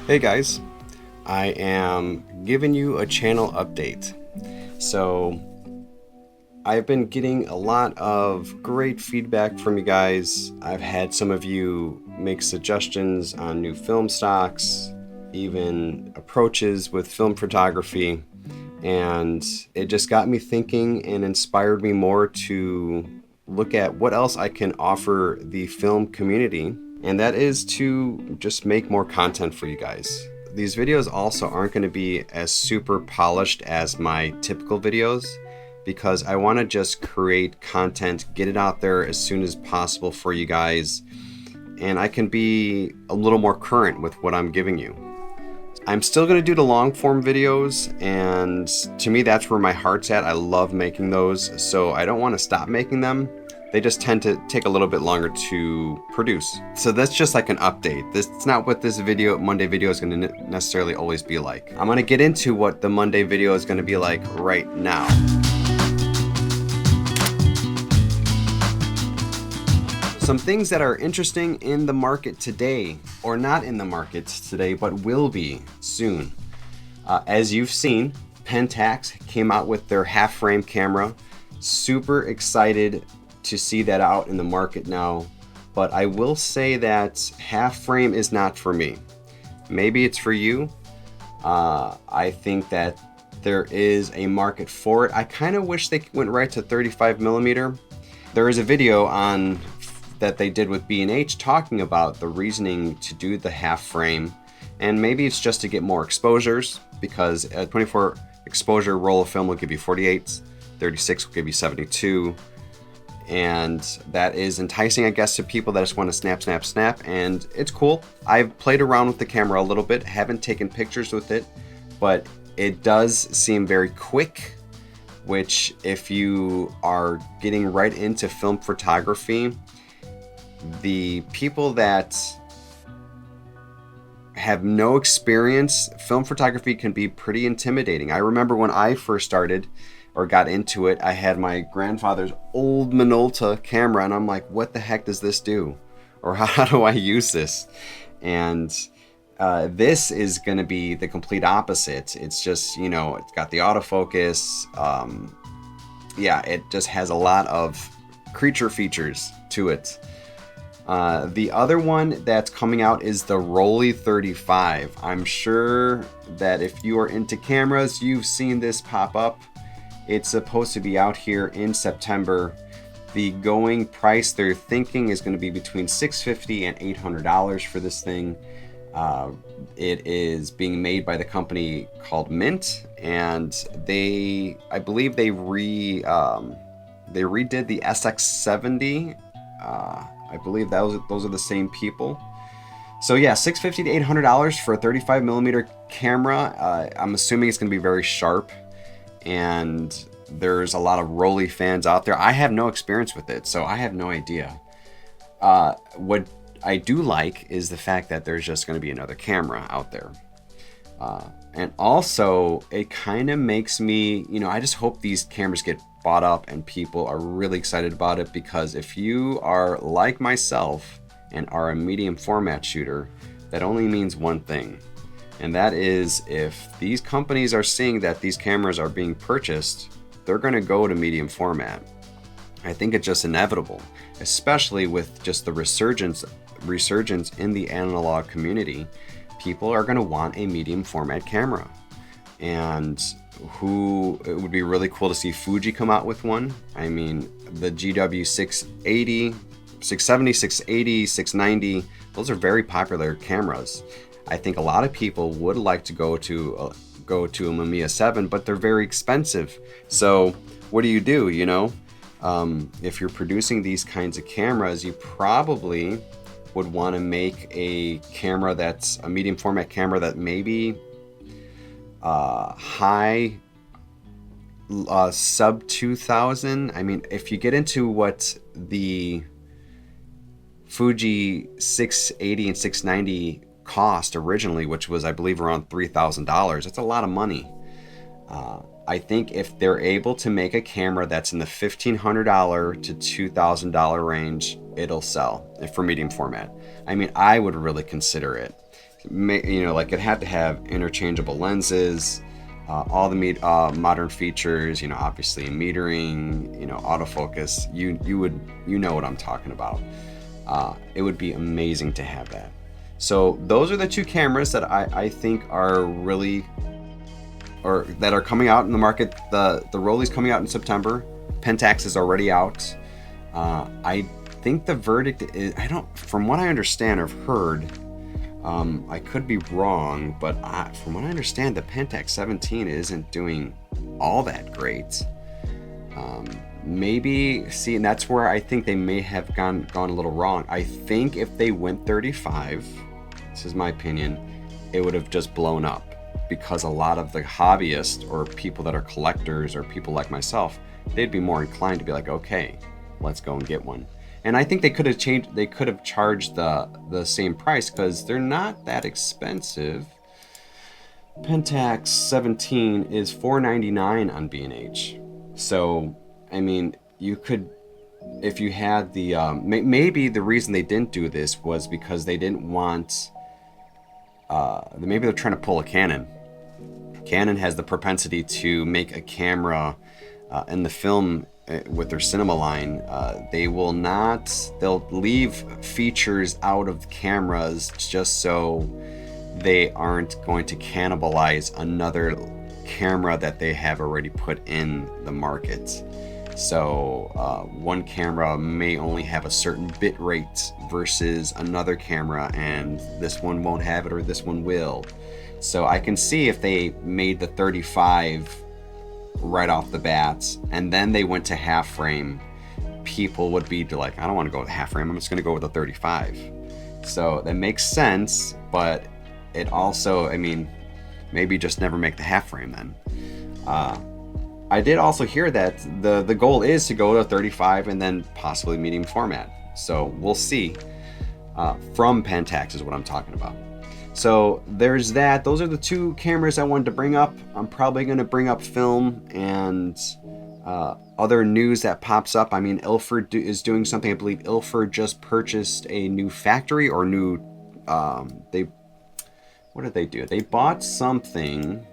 Hey guys, I am giving you a channel update. So, I've been getting a lot of great feedback from you guys. I've had some of you make suggestions on new film stocks, even approaches with film photography, and it just got me thinking and inspired me more to look at what else I can offer the film community, and that is to just make more content for you guys. These videos also aren't going to be as super polished as my typical videos because I want to just create content, get it out there as soon as possible for you guys, and I can be a little more current with what I'm giving you. I'm still going to do the long form videos, and to me that's where my heart's at. I love making those, so I don't want to stop making them. They just tend to take a little bit longer to produce. So that's just like an update. It's not what this Monday video is going to necessarily always be like. I'm going to get into what the Monday video is going to be like right now. Some things that are interesting in the market today, or not in the market today, but will be soon. As you've seen, Pentax came out with their half frame camera. Super excited to see that out in the market now, but I will say that half frame is not for me. Maybe it's for you. I think that there is a market for it. I kind of wish they went right to 35 millimeter. There is a video on that they did with B&H talking about the reasoning to do the half frame, and maybe it's just to get more exposures, because a 24 exposure roll of film will give you 48, 36 will give you 72, and that is enticing, I guess, to people that just want to snap, snap, snap, and it's cool. I've played around with the camera a little bit, haven't taken pictures with it, but it does seem very quick, which if you are getting right into film photography, the people that have no experience, film photography can be pretty intimidating. I remember when I first started or got into it, I had my grandfather's old Minolta camera, and I'm like, what the heck does this do? Or how do I use this? And this is going to be the complete opposite. It's just, it's got the autofocus. Yeah, it just has a lot of creature features to it. The other one that's coming out is the Rollei 35. I'm sure that if you are into cameras, you've seen this pop up. It's supposed to be out here in September. The going price they're thinking is going to be between $650 and $800 for this thing. It is being made by the company called Mint, and I believe they redid the SX70. I believe those are the same people. So yeah, $650 to $800 for a 35 millimeter camera. I'm assuming it's going to be very sharp, and there's a lot of Rollei fans out there. I have no experience with it, so I have no idea. What I do like is the fact that there's just going to be another camera out there. And also, it kind of makes me, I just hope these cameras get bought up and people are really excited about it, because if you are like myself and are a medium format shooter, that only means one thing. And that is, if these companies are seeing that these cameras are being purchased, they're going to go to medium format. I think it's just inevitable, especially with just the resurgence in the analog community. People are going to want a medium format camera. And it would be really cool to see Fuji come out with one. I mean, the GW 680, 670, 680, 690, those are very popular cameras. I think a lot of people would like to go to a Mamiya 7, but they're very expensive. So what do? If you're producing these kinds of cameras, you probably would want to make a camera that's a medium format camera that maybe high sub 2000. I mean, if you get into what the Fuji 680 and 690 cost originally, which was, I believe, around $3,000, that's a lot of money. I think if they're able to make a camera that's in the $1,500 to $2,000 range, it'll sell for medium format. I mean, I would really consider it. like it had to have interchangeable lenses, all the modern features, obviously metering, autofocus. You know what I'm talking about. It would be amazing to have that. So those are the two cameras that I think are really, or that are coming out in the market. The Rollei's coming out in September. Pentax is already out. I think the verdict is, from what I understand or heard, I could be wrong, but from what I understand, the Pentax 17 isn't doing all that great. And that's where I think they may have gone a little wrong. I think if they went 35, this is my opinion, it would have just blown up, because a lot of the hobbyists or people that are collectors or people like myself, they'd be more inclined to be like, okay, let's go and get one. And I think they could have charged the same price, because they're not that expensive. Pentax 17 is $499 on B&H. So, I mean, you could, if you had the, maybe the reason they didn't do this was because they didn't want, maybe they're trying to pull a Canon. Canon has the propensity to make a camera in the film with their cinema line. They'll leave features out of the cameras just so they aren't going to cannibalize another camera that they have already put in the market. So one camera may only have a certain bit rate versus another camera, and this one won't have it or this one will. So I can see if they made the 35 right off the bat and then they went to half frame, people would be like, I don't want to go with half frame, I'm just going to go with a 35. So that makes sense, but it also, maybe just never make the half frame then. I did also hear that the goal is to go to 35 and then possibly medium format. So we'll see. From Pentax is what I'm talking about. So there's that. Those are the two cameras I wanted to bring up. I'm probably going to bring up film and other news that pops up. Ilford is doing something. I believe Ilford just purchased a new factory or new. What did they do? They bought something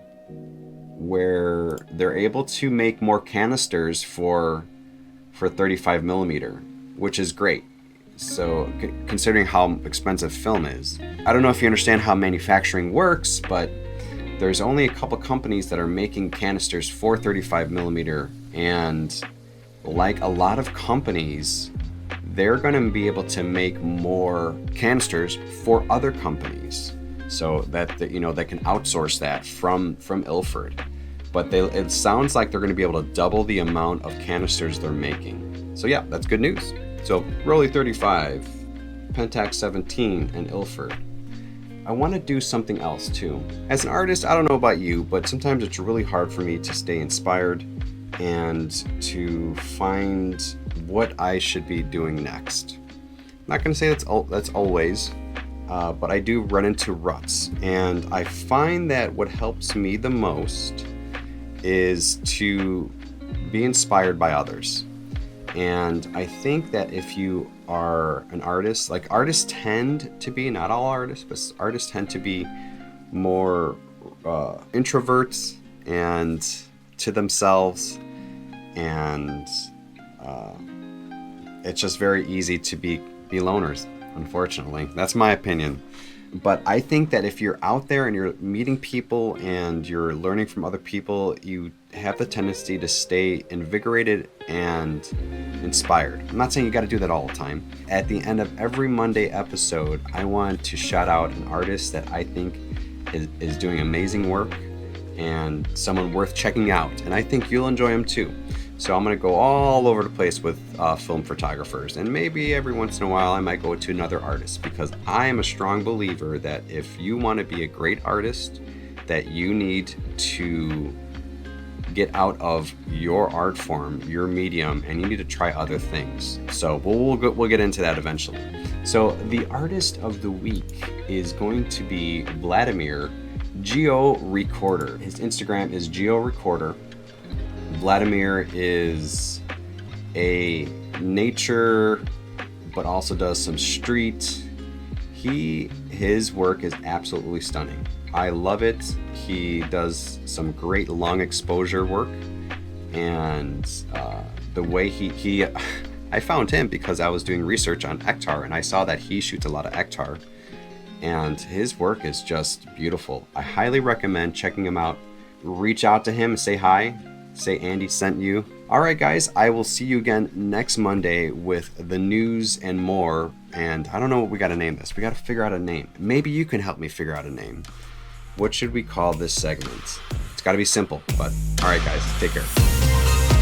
where they're able to make more canisters for 35 millimeter, which is great. So considering how expensive film is, I don't know if you understand how manufacturing works, but there's only a couple companies that are making canisters for 35 millimeter, and like a lot of companies, they're going to be able to make more canisters for other companies, so that they can outsource that from Ilford. But it sounds like they're going to be able to double the amount of canisters they're making. So yeah, that's good news. So Rollei 35, Pentax 17, and Ilford. I want to do something else too. As an artist, I don't know about you, but sometimes it's really hard for me to stay inspired and to find what I should be doing next. I'm not going to say that's always, but I do run into ruts. And I find that what helps me the most is to be inspired by others. And I think that if you are an artist, like artists tend to be, not all artists, but artists tend to be more introverts and to themselves. And it's just very easy to be loners, unfortunately. That's my opinion. But I think that if you're out there and you're meeting people and you're learning from other people, you have the tendency to stay invigorated and inspired. I'm not saying you got to do that all the time. At the end of every Monday episode, I want to shout out an artist that I think is doing amazing work and someone worth checking out. And I think you'll enjoy him too. So I'm going to go all over the place with film photographers, and maybe every once in a while I might go to another artist, because I am a strong believer that if you want to be a great artist, that you need to get out of your art form, your medium, and you need to try other things. So we'll get into that eventually. So the artist of the week is going to be Vladimir Geo Recorder. His Instagram is Geo Recorder. Vladimir is a nature, but also does some street. his work is absolutely stunning. I love it. He does some great long exposure work, and the way he I found him because I was doing research on Ektar, and I saw that he shoots a lot of Ektar, and his work is just beautiful. I highly recommend checking him out. Reach out to him, say hi, say Andy sent you. All right, guys, I will see you again next Monday with the news and more. And I don't know what we got to name this. We got to figure out a name. Maybe you can help me figure out a name. What should we call this segment? It's got to be simple, but all right, guys, take care.